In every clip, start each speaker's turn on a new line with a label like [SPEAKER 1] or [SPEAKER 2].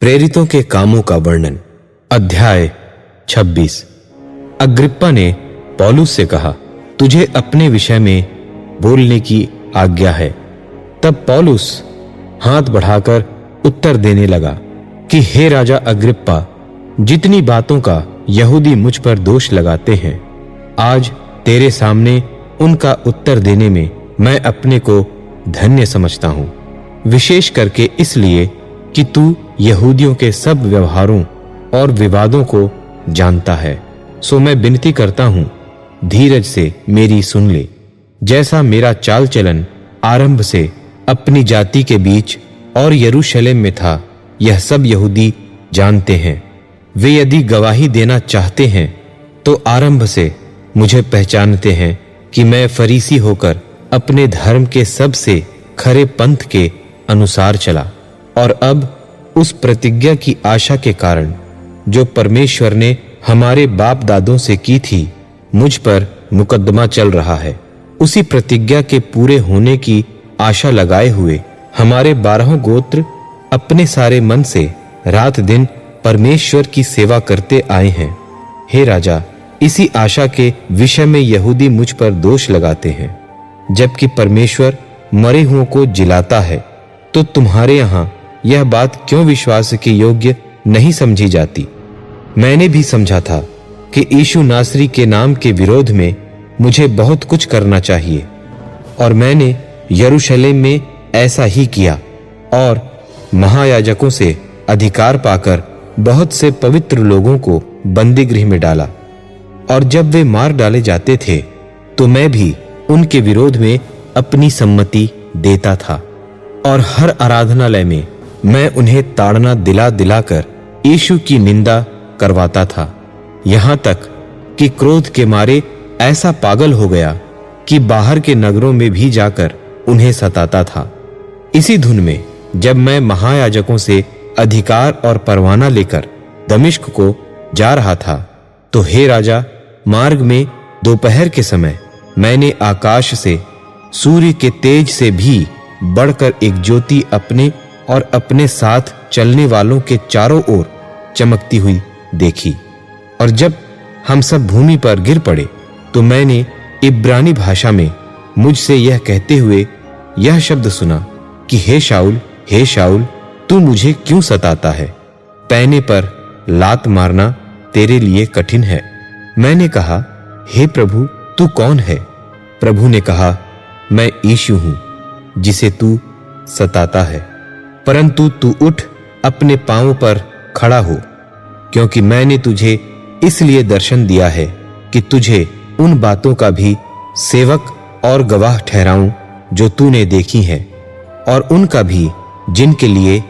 [SPEAKER 1] प्रेरितों के कामों का वर्णन। अध्याय 26। अग्रिप्पा ने पौलुस से कहा, तुझे अपने विषय में बोलने की आज्ञा है। तब पौलुस हाथ बढ़ाकर उत्तर देने लगा कि हे राजा अग्रिप्पा, जितनी बातों का यहूदी मुझ पर दोष लगाते हैं, आज तेरे सामने उनका उत्तर देने में मैं अपने को धन्य समझता हूं, विशेष करके इसलिए कि तू यहूदियों के सब व्यवहारों और विवादों को जानता है। सो मैं विनती करता हूं, धीरज से मेरी सुन ले। जैसा मेरा चाल चलन आरंभ से अपनी जाति के बीच और यरूशलेम में था, यह सब यहूदी जानते हैं। वे यदि गवाही देना चाहते हैं तो आरंभ से मुझे पहचानते हैं कि मैं फरीसी होकर अपने धर्म के सबसे खरे पंथ के अनुसार चला, और अब उस प्रतिज्ञा की आशा के कारण जो परमेश्वर ने हमारे बाप दादों से की थी, मुझ पर मुकदमा चल रहा है। उसी प्रतिज्ञा के पूरे होने की आशा लगाए हुए हमारे 12 गोत्र अपने सारे मन से रात दिन परमेश्वर की सेवा करते आए हैं। हे राजा, इसी आशा के विषय में यहूदी मुझ पर दोष लगाते हैं। जबकि परमेश्वर मरे हुओं को जिलाता है, तो तुम्हारे यहाँ यह बात क्यों विश्वास के योग्य नहीं समझी जाती? मैंने भी समझा था कि यीशु नासरी के नाम के विरोध में मुझे बहुत कुछ करना चाहिए, और मैंने यरूशलेम में ऐसा ही किया और महायाजकों से अधिकार पाकर बहुत से पवित्र लोगों को बंदी गृह में डाला। और जब वे मार डाले जाते थे तो मैं भी उनके विरोध में अपनी सम्मति देता था, और हर आराधनालय में मैं उन्हें ताड़ना दिला दिलाकर यीशु की निंदा करवाता था, यहाँ तक कि क्रोध के मारे ऐसा पागल हो गया कि बाहर के नगरों में भी जाकर उन्हें सताता था। इसी धुन में जब मैं महायाजकों से अधिकार और परवाना लेकर दमिश्क को जा रहा था, तो हे राजा, मार्ग में दोपहर के समय मैंने आकाश से सूर्य के तेज से भी बढ़कर एक ज्योति अपने और अपने साथ चलने वालों के चारों ओर चमकती हुई देखी। और जब हम सब भूमि पर गिर पड़े तो मैंने इब्रानी भाषा में मुझसे यह कहते हुए यह शब्द सुना कि हे शाऊल, तू मुझे क्यों सताता है? पैने पर लात मारना तेरे लिए कठिन है। मैंने कहा, हे प्रभु, तू कौन है? प्रभु ने कहा, मैं यीशु हूं जिसे तू सताता है। परंतु तू उठ, अपने पांवों पर खड़ा हो, क्योंकि मैंने तुझे इसलिए दर्शन दिया है कि तुझे उन बातों का भी सेवक और गवाह ठहराऊं जो तूने देखी हैं, और उनका भी जिनके लिए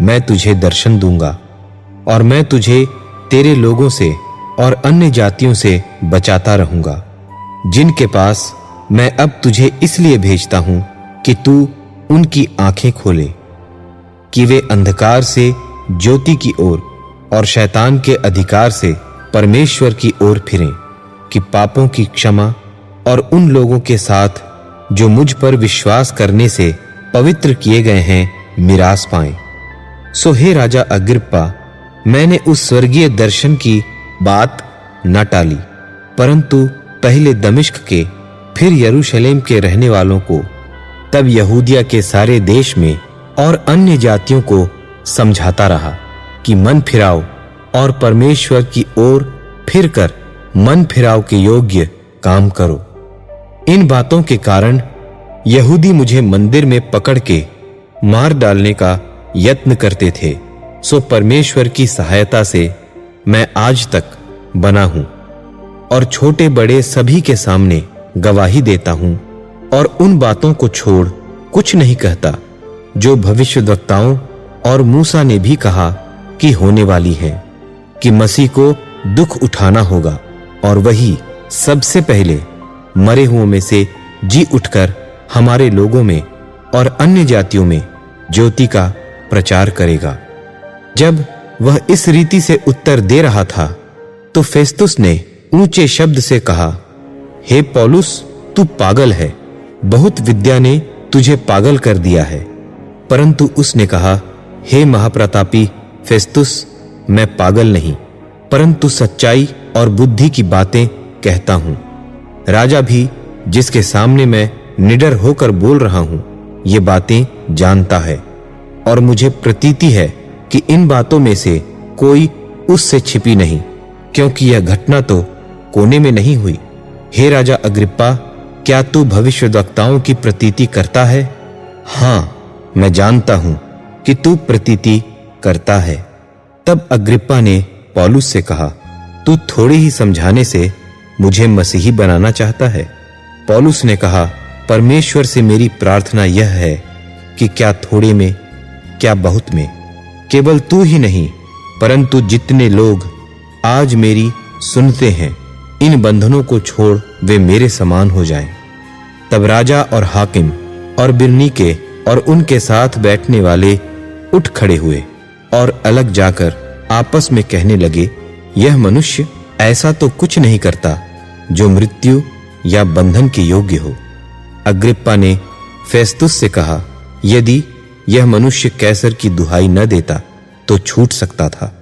[SPEAKER 1] मैं तुझे दर्शन दूंगा। और मैं तुझे तेरे लोगों से और अन्य जातियों से बचाता रहूंगा, जिनके पास मैं अब तुझे इसलिए भेजता हूं कि तू उनकी आंखें खोले, कि वे अंधकार से ज्योति की ओर और शैतान के अधिकार से परमेश्वर की ओर फिरें, कि पापों की क्षमा और उन लोगों के साथ जो मुझ पर विश्वास करने से पवित्र किए गए हैं मिरास पाएं। सो हे राजा अग्रिप्पा, मैंने उस स्वर्गीय दर्शन की बात न टाली, परंतु पहले दमिश्क के, फिर यरूशलेम के रहने वालों को, तब यहूदिया के सारे देश में और अन्य जातियों को समझाता रहा कि मन फिराओ और परमेश्वर की ओर फिरकर मन फिराव के योग्य काम करो। इन बातों के कारण यहूदी मुझे मंदिर में पकड़ के मार डालने का यत्न करते थे। सो परमेश्वर की सहायता से मैं आज तक बना हूं, और छोटे बड़े सभी के सामने गवाही देता हूं, और उन बातों को छोड़ कुछ नहीं कहता जो भविष्यद्वक्ताओं और मूसा ने भी कहा कि होने वाली है, कि मसीह को दुख उठाना होगा, और वही सबसे पहले मरे हुओं में से जी उठकर हमारे लोगों में और अन्य जातियों में ज्योति का प्रचार करेगा। जब वह इस रीति से उत्तर दे रहा था तो फेस्तुस ने ऊंचे शब्द से कहा, हे पौलुस, तू पागल है, बहुत विद्या ने तुझे पागल कर दिया है। परंतु उसने कहा, हे महाप्रतापी फेस्तुस, मैं पागल नहीं, परंतु सच्चाई और बुद्धि की बातें कहता हूं। राजा भी, जिसके सामने मैं निडर होकर बोल रहा हूं, ये बातें जानता है, और मुझे प्रतीति है कि इन बातों में से कोई उससे छिपी नहीं, क्योंकि यह घटना तो कोने में नहीं हुई। हे राजा अग्रिप्पा, क्या तू भविष्यद्वक्ताओं की प्रतीति करता है? हाँ, मैं जानता हूं कि तू प्रतीति करता है। तब अग्रिप्पा ने पौलुस से कहा, तू थोड़ी ही समझाने से मुझे मसीही बनाना चाहता है? पौलुस ने कहा, परमेश्वर से मेरी प्रार्थना यह है कि क्या थोड़े में, क्या बहुत में, केवल तू ही नहीं, परंतु जितने लोग आज मेरी सुनते हैं, इन बंधनों को छोड़ वे मेरे समान हो जाएं। तब राजा और हाकिम और बिरनीके और उनके साथ बैठने वाले उठ खड़े हुए और अलग जाकर आपस में कहने लगे, यह मनुष्य ऐसा तो कुछ नहीं करता जो मृत्यु या बंधन के योग्य हो। अग्रिप्पा ने फेस्तुस से कहा, यदि यह मनुष्य कैसर की दुहाई न देता तो छूट सकता था।